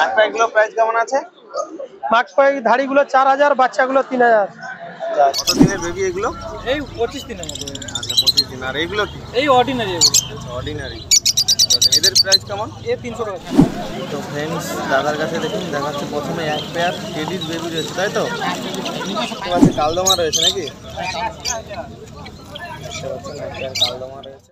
মাকপাইগুলো price কেমন আছে? মাকপাই ধাড়িগুলো 4000, বাচ্চাগুলো 3000। কত দিনের বেবি এগুলো? এই 25 দিনের মতো। আচ্ছা 25 দিন। আর এইগুলো কি? এই অর্ডিনারি এগুলো। অর্ডিনারি। এদের প্রাইস কেমন? এ 300 টাকা। তো ফ্রেন্ডস দাদার কাছে দেখুন দেখাচ্ছে প্রথমে এক পেয়ার টেডির বেবি রয়েছে, তাই তো? আছে কালদমা রয়েছে নাকি? কালদমা রয়েছে।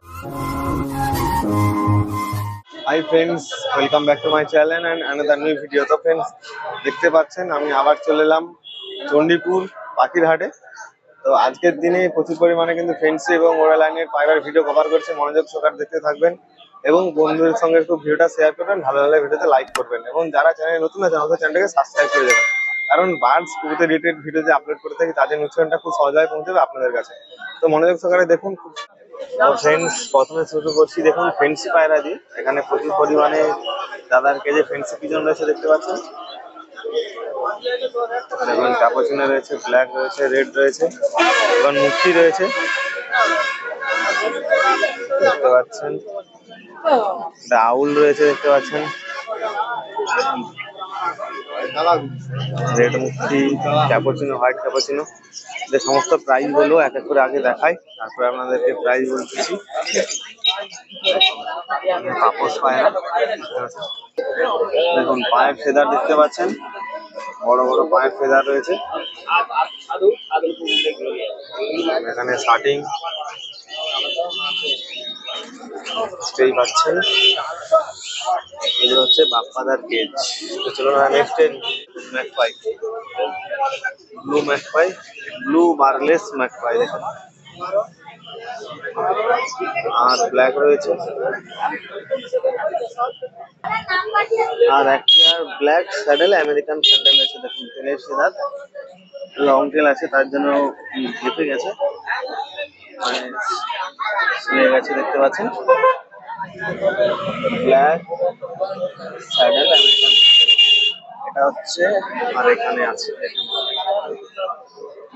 Hi friends, welcome back to my channel and another new video. তো ফ্রেন্ডস দেখতে পাচ্ছেন আমি আবার চলে এলাম চণ্ডীপুর পাখির হাটে। তো আজকের দিনে প্রচুর পরিমাণে কিন্তু ফ্যান্সি এবং ওরা লাইনের পায়রার ভিডিও কভার করছে, মনোযোগ সহকারে দেখতে থাকবেন এবং বন্ধুদের সঙ্গে একটু ভিডিওটা শেয়ার করবেন, ভালো ভালো ভিডিওতে লাইক করবেন এবং যারা চ্যানেলে নতুন আছে আমাদের চ্যানেলটাকে সাবস্ক্রাইব করে দেবেন, কারণ বার্ডস কুকুরতে রিলেটেড ভিডিও যে আপলোড করে থাকি তাদের নোটিফিকেশনটা খুব সহজভাবে পৌঁছাবে আপনাদের কাছে। তো মনোযোগ সহকারে দেখুন। ফ্রেন্ডস প্রথমে শুরু করছি দেখুন ফেন্সি পায়রা দিয়ে। এখানে প্রচুর পরিমাণে দাদার কেজে ফেন্সি পিজন রয়েছে, দেখতে পাচ্ছেন। দেখুন ক্যাপুচিনো রয়েছে, ব্ল্যাক রয়েছে, রেড রয়েছে এবং মুক্তি রয়েছে, দেখতে পাচ্ছেন। আউল রয়েছে, দেখতে পাচ্ছেন। রেড মুক্তি, ক্যাপুচিনো, হোয়াইট ক্যাপুচিনো। যে সমস্ত প্রাইস গুলো এক এক করে আগে দেখাই, তারপরে আপনাদেরকে প্রাইস বলতেছি। তাপস পায়রা দেখুন, পায়ের ফেদার দেখতে পাচ্ছেন, বড় বড় পায়ের ফেদার রয়েছে। এখানে শার্টিং দেখতেই পাচ্ছেন। এগুলো হচ্ছে বাপ্পাদার কেজ। তো চলুন next magpie, blue magpie, blue বারলেস magpie দেখুন। আর ব্ল্যাক রয়েছে, আর একটা ব্ল্যাক স্যাডেল আমেরিকান স্যাডেল আছে দেখুন। তেলের সেদার, লং টেল আছে, তার জন্য ঘেপে গেছে, মানে ছিঁড়ে গেছে, দেখতে পাচ্ছেন। ব্ল্যাক স্যাডেল আমেরিকান, এটা হচ্ছে। আর এখানে আছে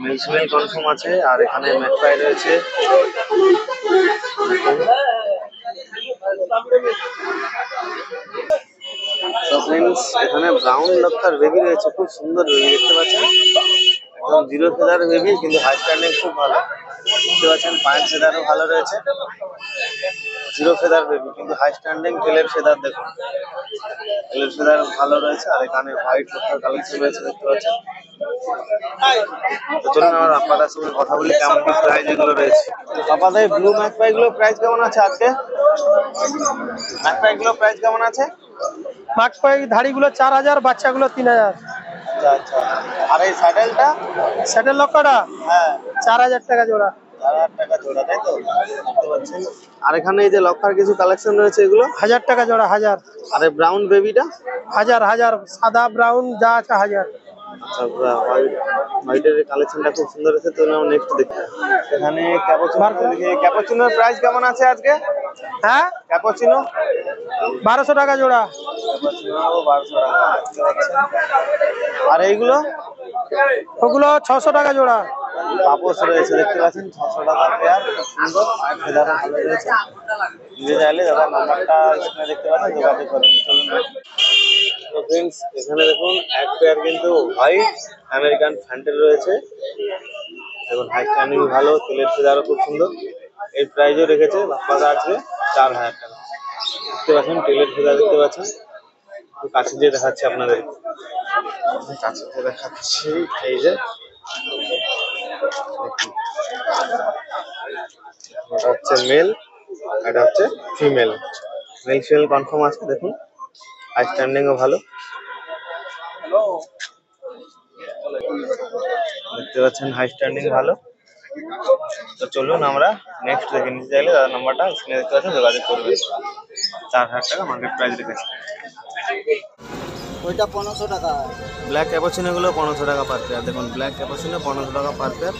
মেল ফিমেল কনফার্ম আছে। আর এখানে ম্যাকপাই রয়েছে, এখানে ব্রাউন লক্ষার বেবি রয়েছে, খুব সুন্দর বেবি, দেখতে পাচ্ছেন। একদম জিরো ফেদার বেবি, কিন্তু হাই স্ট্যান্ডিং খুব ভালো, দেখতে পাচ্ছেন। পায়ের ফেদারও ভালো রয়েছে, জিরো ফেদার বেবি কিন্তু হাই স্ট্যান্ডিং। তেলের ফেদার দেখুন, তেলের ফেদার ভালো রয়েছে। আর এখানে হোয়াইট লক্ষার কালেকশন রয়েছে, দেখতে পাচ্ছেন। তো চলুন আমার আপাদার সঙ্গে কথা বলি কেমন কি প্রাইস এগুলো রয়েছে। আপাদার ব্লু ম্যাকপাই গুলো প্রাইস কেমন আছে আজকে? ম্যাকপাই গুলো প্রাইস কেমন আছে? মাকপাই ধাড়িগুলো 4000, বাচ্চাগুলো 3000। আচ্ছা আচ্ছা। আর এই স্যাডেলটা? স্যাডেল লক্কাটা হ্যাঁ 4000 টাকা জোড়া। 4000 টাকা জোড়া, তাই তো? দেখতে পাচ্ছেন। আর এখানে এই যে লক্ষার কিছু কালেকশন রয়েছে, এগুলো 1000 টাকা জোড়া, 1000। আর এই ব্রাউন বেবিটা 1000, সাদা ব্রাউন যা আছে 1000। আচ্ছা, হোয়াইটের কালেকশনটা খুব সুন্দর আছে। তো আমরা নেক্সট দেখি। এখানে ক্যাপুচিনোর প্রাইস কেমন আছে আজকে? হ্যাঁ ক্যাপুচিনো 1200 টাকা জোড়া। ক্যাপুচিনো 1200 টাকা। আর এইগুলো? ওগুলো 600 টাকা জোড়া। তাপস রয়েছে, দেখতে পাচ্ছেন, 600 টাকা পেয়ার, খুব সুন্দর। আর ফেদারও ভালো রয়েছে। নিয়ে চাইলে দাদা নাম্বারটা স্ক্রিনে দেখতে পাচ্ছেন, যোগাযোগ করুন। তো ফ্রেন্ডস এখানে দেখুন এক পেয়ার কিন্তু হোয়াইট আমেরিকান ফ্যান্টেল রয়েছে, দেখুন হাই স্ট্যান্ডিং ভালো, তেলের ফেদারও খুব সুন্দর। এই প্রাইজও রেখেছে বাপ্পাদা আছে 4000 টাকা, দেখতে পাচ্ছেন। তেলের ফেদার দেখতে পাচ্ছেন, একটু কাছে দিয়ে দেখাচ্ছি আপনাদের, কাছে দিয়ে দেখাচ্ছি। এই যে এটা হচ্ছে মেল, এটা হচ্ছে ফিমেল। মেল ফিমেল কনফার্ম আছে, দেখুন হাই স্ট্যান্ডিংও ভালো, দেখতে পাচ্ছেন, হাই স্ট্যান্ডিং ভালো। তো চলুন আমরা নেক্সট দেখে নিতে চাইলে দাদা নাম্বারটা স্ক্রিনে দেখতে পাচ্ছেন, যোগাযোগ করবেন। 4000 টাকা মার্কেট প্রাইস রেখেছে। ওইটা 1500 টাকা। ব্ল্যাক ক্যাপুচিনো গুলো 1500 টাকা পার পেয়ার, দেখুন ব্ল্যাক ক্যাপুচিনো 1500 টাকা পার পেয়ার।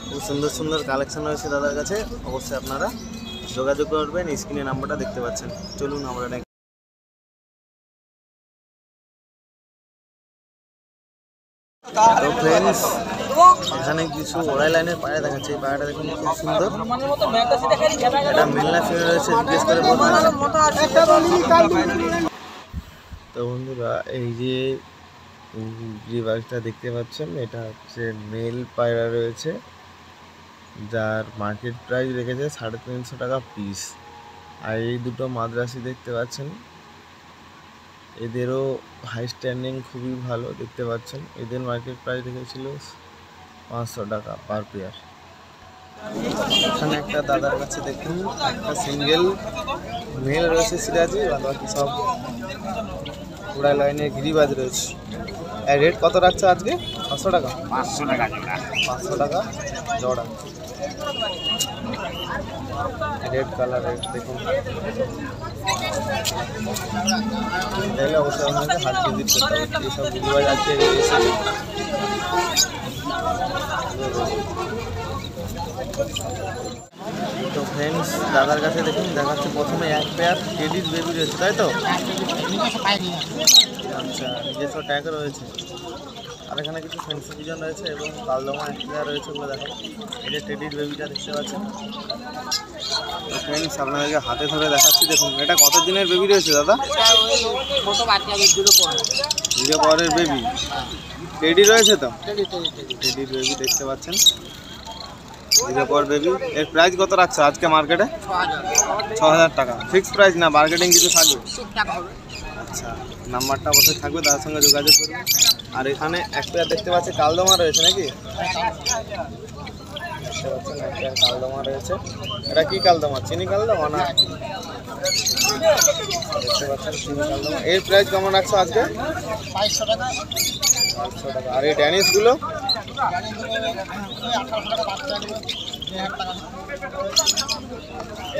খুব সুন্দর সুন্দর কালেকশন রয়েছে দাদার কাছে, অবশ্যই আপনারা যোগাযোগ করবেন, স্ক্রিনে নাম্বারটা দেখতে পাচ্ছেন। চলুন আমরা তো ফ্রেন্ডস এখানে কিছু ওড়াই লাইনের পায়রা দেখাচ্ছে। এই পায়রাটা দেখুন খুব সুন্দর, এটা মেলনা ফিমেল রয়েছে, জিজ্ঞেস করে বলবেন। তো বন্ধুরা এই যে গ্রিবাসটা দেখতে পাচ্ছেন, এটা হচ্ছে মেল পায়রা রয়েছে, যার মার্কেট প্রাইস রেখেছে 350 টাকা পিস। আর এই দুটো মাদ্রাসি দেখতে পাচ্ছেন, এদেরও হাই স্ট্যান্ডিং খুবই ভালো দেখতে পাচ্ছেন। এদের মার্কেট প্রাইস রেখেছিল 500 টাকা পার পেয়ার। এখানে একটা দাদার কাছে দেখুন একটা সিঙ্গেল মেল রয়েছে সিরাজি, আর বাকি সব পুরা লাইনে গিরিবাজ রয়েছে। আর রেট কত রাখছে আজকে? 500 টাকা। 500 টাকা জোড়া। রেড কালারের দেখুন, তাহলে অবশ্যই আপনাকে হাত ভিজিট করতে হবে। এইসব গিরিবাজ আজকে এসেছে। তো ফ্রেন্ডস দাদার কাছে দেখুন দেখাচ্ছে প্রথমে এক পেয়ার টেডির বেবি রয়েছে, তাই তো? আচ্ছা, নিজস্ব ট্যাগ রয়েছে। আর এখানে কিছু ফ্যান্সি পিজন রয়েছে এবং কালদমা এক পেয়ার রয়েছে, ওগুলো দেখো। এই যে টেডির বেবিটা দেখতে পাচ্ছেন। তো ফ্রেন্ডস আপনাদেরকে হাতে ধরে দেখাচ্ছি, দেখুন এটা কত দিনের বেবি রয়েছে দাদা? 0 পরের বেবি। টেডি রয়েছে তো? টেডির বেবি দেখতে পাচ্ছেন, 0 পর বেবি। এর প্রাইস কত রাখছে আজকে মার্কেটে? 6000 টাকা। ফিক্সড প্রাইস না, বার্গেনিং কিছু থাকবে? আচ্ছা, নাম্বারটা অবশ্যই থাকবে, তার সঙ্গে যোগাযোগ করবেন। আর এখানে এক পেয়ার দেখতে পাচ্ছি কালদমা রয়েছে নাকি? দেখতে পাচ্ছেন এক পেয়ার কালদমা রয়েছে। এটা কি কালদমা? চিনি কালদমা না? দেখতে পাচ্ছেন চিনি কালদমা। এর প্রাইস কেমন রাখছো আজকে? 500 টাকা। আর এই ড্যানিশগুলো?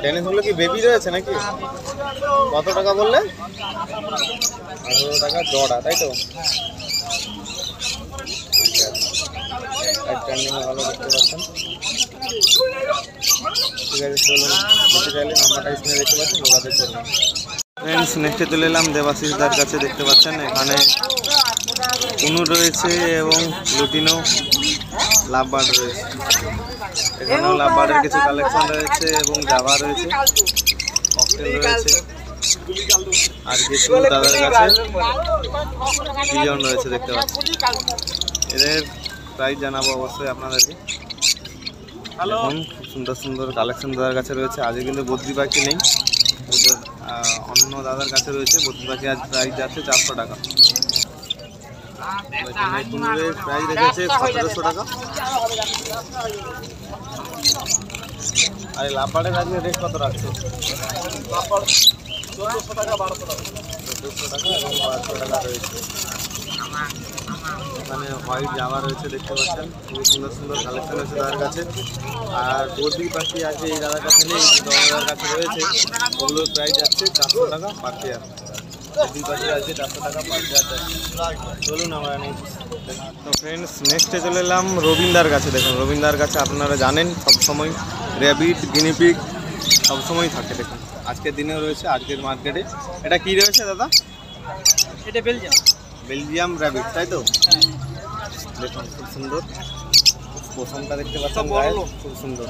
ড্যানিশগুলো কি বেবি রয়েছে নাকি? কত টাকা বললে? 18 টাকা জোড়া, তাই তো? ভালো দেখতে পাচ্ছেন। ঠিক আছে, চলুন নিতে চাইলে নাম্বারটা স্ক্রিনে দেখতে পাচ্ছেন, যোগাযোগ করবেন। ফ্রেন্ডস নেক্সটে চলে এলাম দেবাশিসদার কাছে। দেখতে পাচ্ছেন এখানে কুনুর রয়েছে এবং লুটিনো লাভবার্ড রয়েছে। এখানেও লাভবার্ডের কিছু কালেকশন রয়েছে এবং জাভা রয়েছে, ককটেল রয়েছে। আর কিছু দাদার কাছে পিজন রয়েছে দেখতে পাচ্ছেন। এদের প্রাইস জানাবো অবশ্যই আপনাদেরকে। এখন খুব সুন্দর সুন্দর কালেকশন দাদার কাছে রয়েছে। আজকে কিন্তু বদ্রি পাখি নেই, অন্য দাদার কাছে রয়েছে। বদ্রি পাখি আজ প্রাইস যাচ্ছে 400 টাকা। এখানে কুনুরের প্রাইস রেখেছে 1700 টাকা। আর এই লাভবার্ডের আজকে রেট কত রাখছে? 1400 টাকা, 1200 টাকা এবং 1200 টাকা রয়েছে। এখানে হোয়াইট জামা রয়েছে দেখতে পাচ্ছেন, খুবই সুন্দর সুন্দর কালেকশন রয়েছে দাদার কাছে। আর বদ্রি পাখি আছে এই দাদার কাছে নেই, দাদার কাছে রয়েছে। ওগুলোর প্রাইস যাচ্ছে 400 টাকা পার পেয়ার। বদ্রি পাখি আছে 400 টাকা পার পেয়ার যাচ্ছে। চলুন আমরা তো ফ্রেন্ডস নেক্সটে চলে এলাম রবীন্দার কাছে। দেখুন রবীন্দার কাছে আপনারা জানেন সবসময় র্যাবিট গিনিপিগ সবসময় থাকে। দেখুন আজকের দিনেও রয়েছে, আজকের মার্কেটে। এটা কি রয়েছে দাদা? এটা বেলজিয়াম র্যাবিট, তাই তো? দেখুন খুব সুন্দর পশমটা দেখতে পাচ্ছেন, গায়ে খুব সুন্দর।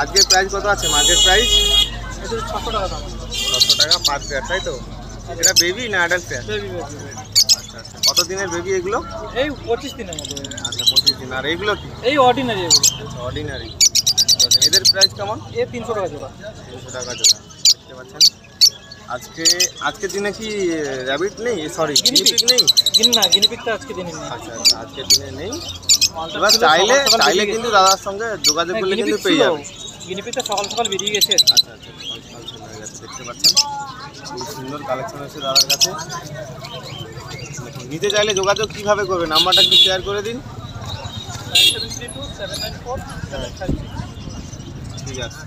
আজকের প্রাইস কত আছে মার্কেট প্রাইস? 600 টাকা। 600 টাকা পার পেয়ার, তাই তো? এটা বেবি না অ্যাডাল্ট পেয়ার? আচ্ছা আচ্ছা, কত দিনের বেবি এগুলো? এই 25 দিনের মতো। আচ্ছা 25 দিন। আর এইগুলো কি? এই অর্ডিনারি এগুলো। অর্ডিনারি। এদের প্রাইস কেমন? 300 টাকা জোড়া। 300 টাকা জোড়া দেখতে পাচ্ছেন। আজকের দিনে কি র্যাবিট নেই, সরি গিনিপিগ নেই? গিনিপিগটা আজকে দিনে নেই। আচ্ছা আচ্ছা, আজকের দিনে নেই। এবার চাইলে কিন্তু দাদার সঙ্গে যোগাযোগ করলে কিন্তু পেয়ে যাবে। গিনিপিগটা সকাল সকাল বেরিয়ে গেছে। আচ্ছা আচ্ছা, সকাল চলে হয়ে গেছে দেখতে পাচ্ছেন। খুব সুন্দর কালেকশন আছে দাদার কাছে। দেখুন নিতে চাইলে যোগাযোগ কিভাবে করবে, নাম্বারটা একটু শেয়ার করে দিন। 732 794 753। ঠিক আছে।